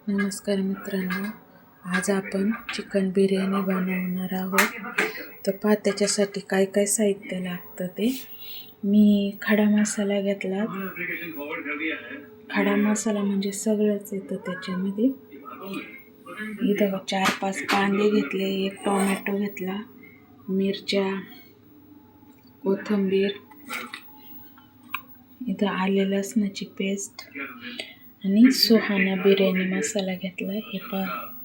नमस्कार मित्रांनो, आज आपण चिकन बिर्याणी बनवणार आहोत. तर त्याच्यासाठी काय काय साहित्य लागतं ते मी खडा मसाला घेतला. खडा मसाला म्हणजे सगळंच येतं त्याच्यामध्ये. इथं 4-5 कांदे घेतले, 1 टोमॅटो घेतला, मिरच्या, कोथिंबीर, इथं आले लसणाची पेस्ट आणि सुहाना बिर्याणी मसाला घेतला. हे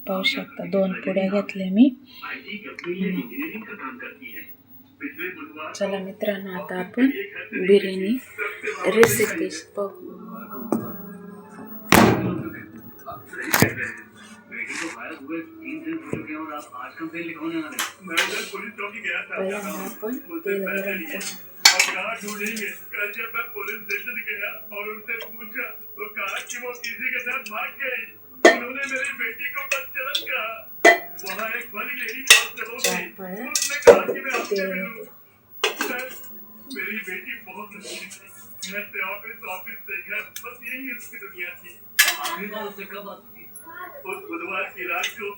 पाहू शकता 2 पुड्या घेतल्या मी. चला मित्रांनो, आता आपण बिर्याणी रेसिपी पाहू. आपण तेल गरम करू. और कहा ढूंढेंगे। कल जब मैं पुलिस स्टेशन गया और उनसे पूछा तो कहा कि वो किसी के साथ भाग गई। उन्होंने मेरी बेटी को बदचलन कहा। वहाँ एक बड़ी लेडी उसने कहा कि मैं आपसे मिलूं। सर, मेरी बेटी बहुत अच्छी थी। घर से ऑफिस से घर, बस यही उसकी दुनिया थी। आखिरी बार उससे कब बात की? उस बुधवार की रात को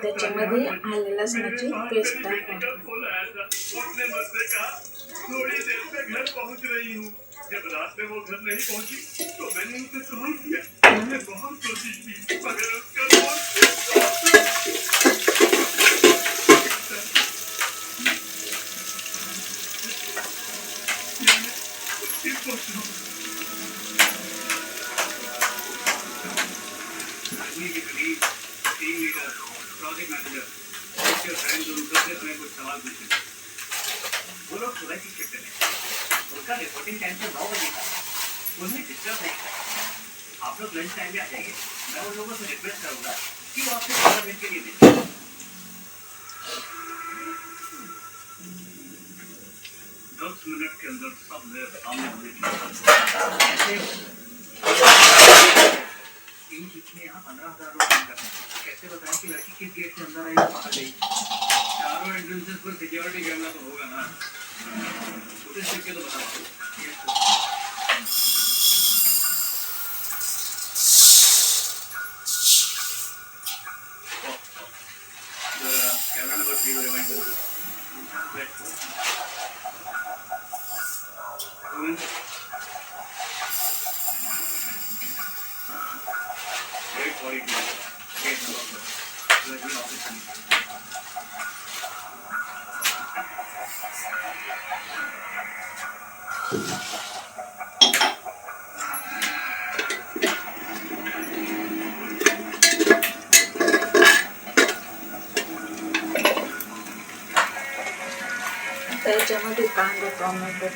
त्याच्यामध्ये आले लसणाची पेस्ट टाकायची. उसने मुझसे कहा थोड़ी देर में घर पहुंच रही हूँ. जब रात में वो घर नहीं पहुंची तो मैंने उसे सवाल किया. मैंने बहुत कोशिश की मगर उसका team leader, project manager, friend जो उनसे मैं कुछ सवाल पूछे. वो लोग सुबह की शिफ्ट में, उनका रिपोर्टिंग टाइम तो 9 बजे था. उन्हें डिस्टर्ब नहीं करना. आप लोग लंच टाइम में आ जाइए. मैं उन लोगों से रिक्वेस्ट करूंगा कि वो आपसे 15 मिनट के लिए मिलें. 10 मिनट के अंदर सब मेरे सामने यहाँ 15,000 लोग काम करते हैं. कैसे बताएं कि लड़की किस गेट से अंदर आई और बाहर गई? चारों एंट्रेंसेस पर सिक्योरिटी कैमरा तो होगा ना. फुटेज देख के तो बता दो. कैमरा नंबर 3 रिमाइंड करो. Wait for it. Gate number office में. त्याच्यामध्ये कांदा टोमॅटो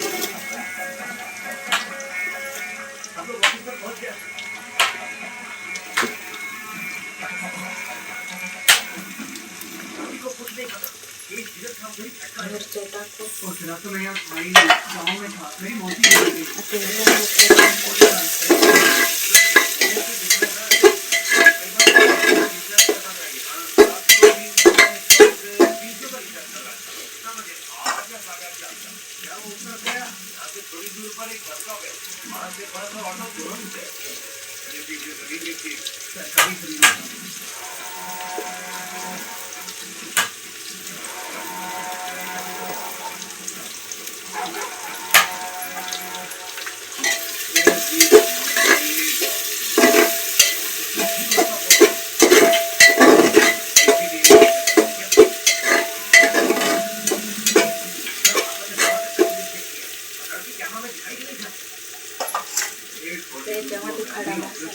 मिरच्या टाकू. थोड़ी दूर पर एक बस स्टॉप है. वहाँ से बस और ऑटो तुरंत है. ये पीछे जमीन की सरकारी खरीद. त्याच्यामध्ये खडा मसाला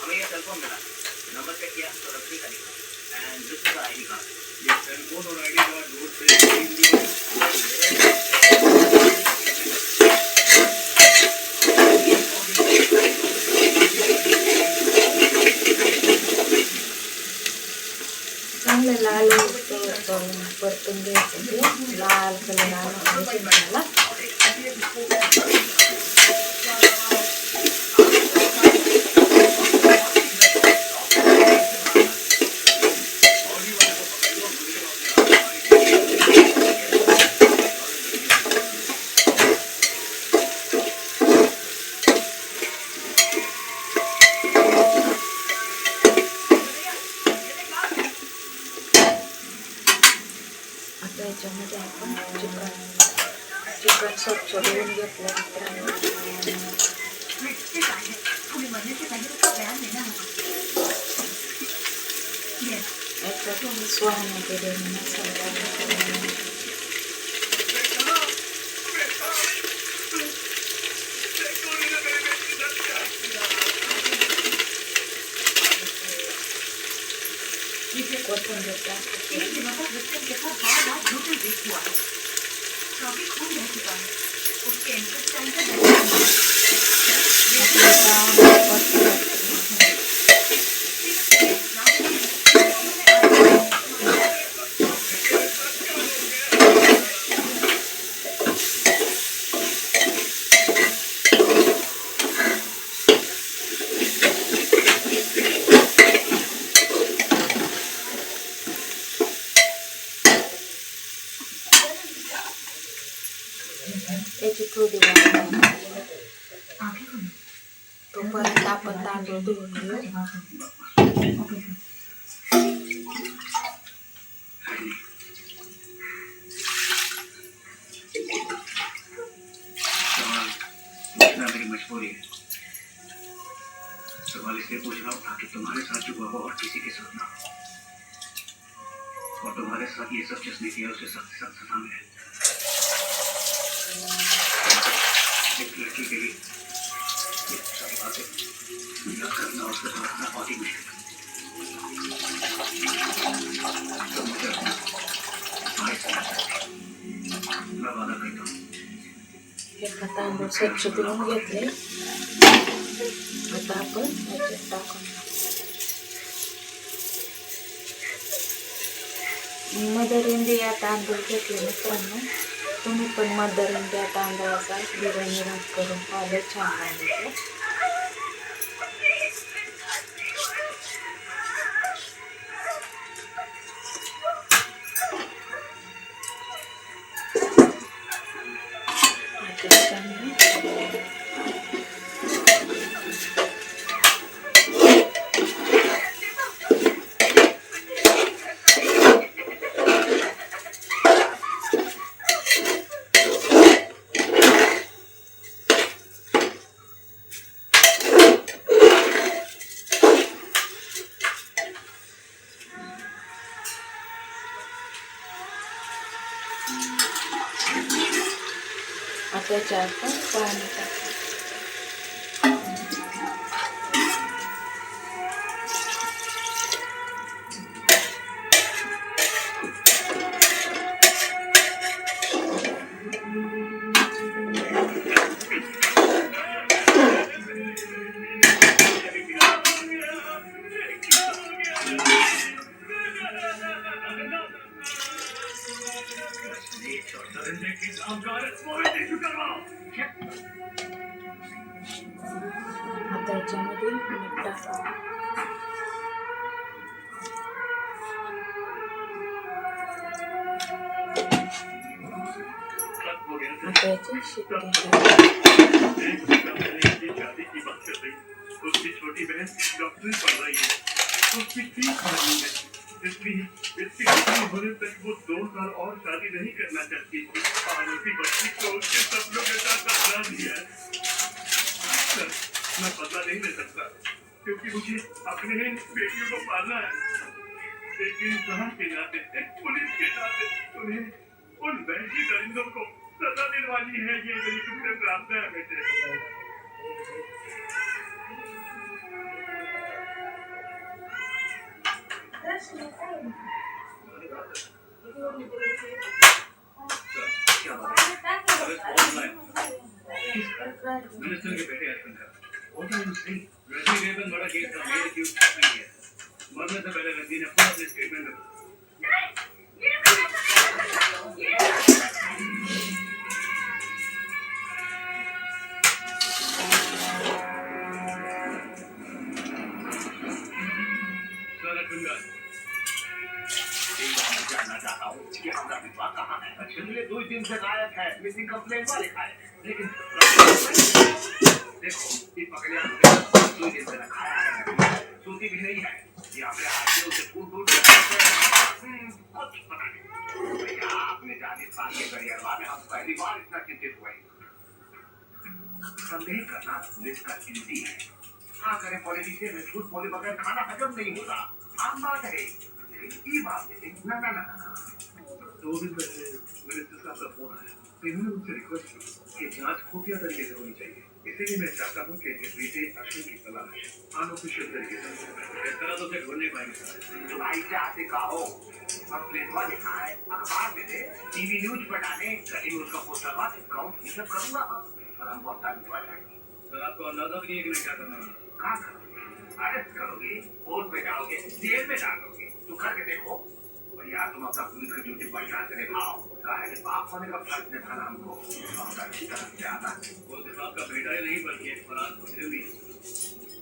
हमें ये सेलफोन मिला. नंबर चेक किया तो रखने का लिखा. End this is the ID card. ये सेलफोन और आईडी कार्ड रोड से चांगलं लाल परतून घ्यायचं. ते लाल कलर आला पाहिजे मला. त्याच्यामध्ये आपण चिकन स्वच्छ धुवून घेतलं मित्रांनो. याच्यात सुहाणा केलेला मसाला कोथिंबीर त्याची थोडी तोपर्यंत आपण तांदूळ धुवून घेऊ. मेरी मजबूरी है. सवाल इसलिए पूछ रहा हूँ ताकि तुम्हारे साथ जो हुआ और किसी के साथ ना हो, और तुम्हारे साथ ये सब जिसने किया उसे सख्त से सख्त सजा मिले. एक लड़की के लिए ये सारी बातें याद करना और उससे समझना बहुत ही मुश्किल है. तो मुझे अपना भाई समझ सकते, मैं वादा करता हूँ. एकदा तांदूळ स्वच्छ धुवून घेतले. आता आपण याच्यात टाकून मदर इंडिया तांदूळ घेतले मित्रांनो. तुम्ही पण मदर इंडिया तांदळाचा बिर्याणी भात करून पाहिलं, छान लागेल. आता याच्यात आपण पाणी टाकू. आता याच्यामध्ये मीठ टाका. आता याची शिट्टी शादी की बात कर रही. उसकी छोटी बहन डॉक्टरी पढ़ रही है. उसकी फीस भरनी है, इसलिए इसकी शादी होने तक वो 2 साल और शादी नहीं करना चाहती. और उसी बच्ची को उसके सपनों के साथ टकरा दिया. मैं बदला नहीं ले सकता क्योंकि मुझे अपने ही बेटियों को पालना है. एक इंसान के नाते, एक पुलिस के नाते उन्हें उन वैसी दरिंदों को सजा दिलवानी है. ये मेरी तुमसे प्रार्थना है बेटे. क्या बात है? मिनिस्टर के बेटे हस्बैंड का वो तो नहीं. रणधीर रेवन बड़ा केस था, मेरे क्यों नहीं किया. मरने से पहले रणधीर ने खुद अपने स्टेटमेंट में जानना चाहता हूँ कि आपका विवाह कहाँ है. पिछले 2 दिन से गायब है. मिसिंग कंप्लेंट वाले लिखा है, लेकिन देखो ये पकड़िया 2 दिन से रखाया है, सुनती भी नहीं है. यहाँ पे आके उसे ढूंढ ढूंढ कुछ पता नहीं. भैया आपने जाने 25 साल के करियर में हम पहली बार इतना चिंतित हुए। संदेह करना पुलिस का ड्यूटी है। हाँ करे पॉलिटिशियन में झूठ बोले बगैर खाना हजम नहीं होता, आम बात है। लेकिन ये बात है ना ना ना 2 दिन पहले मिनिस्टर साहब का फोन आया, तो इन्होंने मुझसे रिक्वेस्ट की कि जांच खुफिया तरीके से होनी चाहिए। इसीलिए मैं चाहता हूँ कि इनके बेटे अश्विन की तलाश अनऑफिशियल तरीके से। इस तरह तो उसे ढूंढ नहीं पाएंगे। तो भाई चाहते का हो, हम प्लेटवा लिखा है, अखबार में दे, टीवी न्यूज पर डाले, कहीं उसका पोस्टर बात अकाउंट ये सब करूंगा और हमको अपना लिखवा जाएंगे। सर आपको अंदाजा भी नहीं है कि मैं क्या करना है। कहाँ करोगे? अरेस्ट करोगे, कोर्ट में जाओगे, जेल में डालोगे, तो करके देखो। और यार तुम अपना पुलिस की ड्यूटी पहचान से निभाओ। कहा है बाप होने का फर्ज निभाना हमको और अच्छी तरह से आता है। वो सिर्फ आपका बेटा ही नहीं बल्कि एक फराज मुझे भी।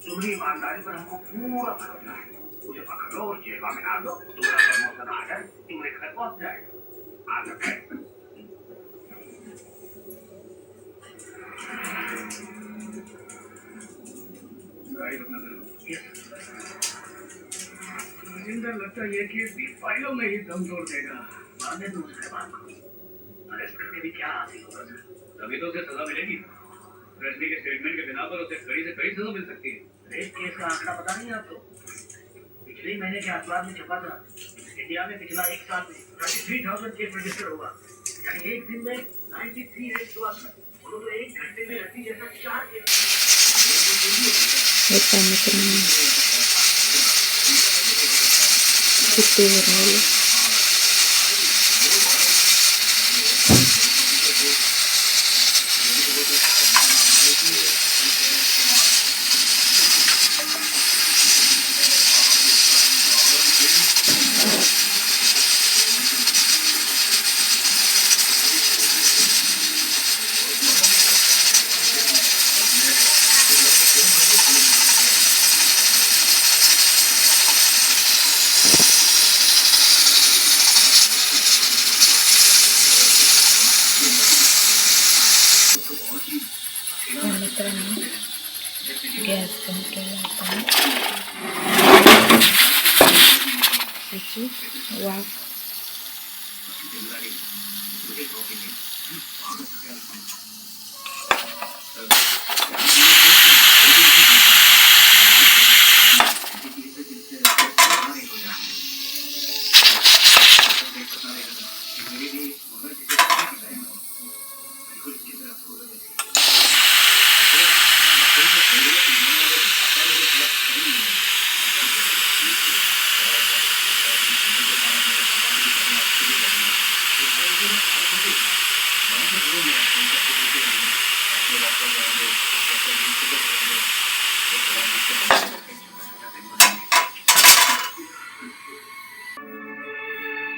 तुम्हारी ईमानदारी पर हमको पूरा भरोसा है। मुझे पकड़ लो और जेल में डाल दो, तुम्हारा प्रमोशन आ जाए, तुम्हारे घर पहुंच जाएगा। आ सकते हैं। जिंदर लगता है कि फाइलों में ही दम तोड़ देगा। मानने तो उसके बात को अरेस्ट करके भी क्या हासिल होगा सर? तभी तो उसे सजा मिलेगी। ट्रेजरी के स्टेटमेंट के बिना पर उसे कड़ी से कड़ी सजा मिल सकती है। रेप केस का आंकड़ा पता नहीं आपको? पिछले महीने के अखबार में छपा था, इंडिया में पिछला 1 साल में 33,000 केस रजिस्टर होगा। यानी एक दिन में 93 रेप हुआ था। वो तो 1 घंटे में रद्दी जैसा 4 केस। ऐसा मित्रों कितने हो रहा है। मित्रांनो गॅस बंद केला आपण त्याची वाफ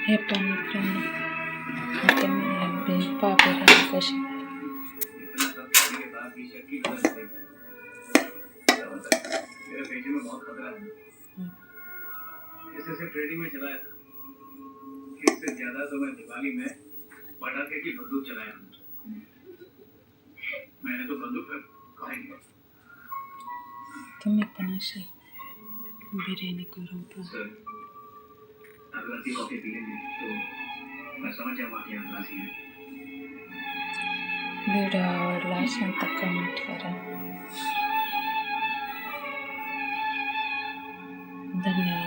हे पण मित्रांनो आता मी अगदी पापड कशी इससे ट्रेडिंग में चलाया था। इससे ज्यादा तो मैं दिवाली में पटाखे की बंदूक चलाया। मैंने तो बंदूक पर कहेंगे तुम्ही पण अशी बिर्याणी करून पहा. सर अगर अच्छी कॉफी पी लेंगे तो मैं समझ जाऊंगा कि आप राजी हैं। व्हिडिओ आवडला असेल तर कमेंट करा. धन्यवाद.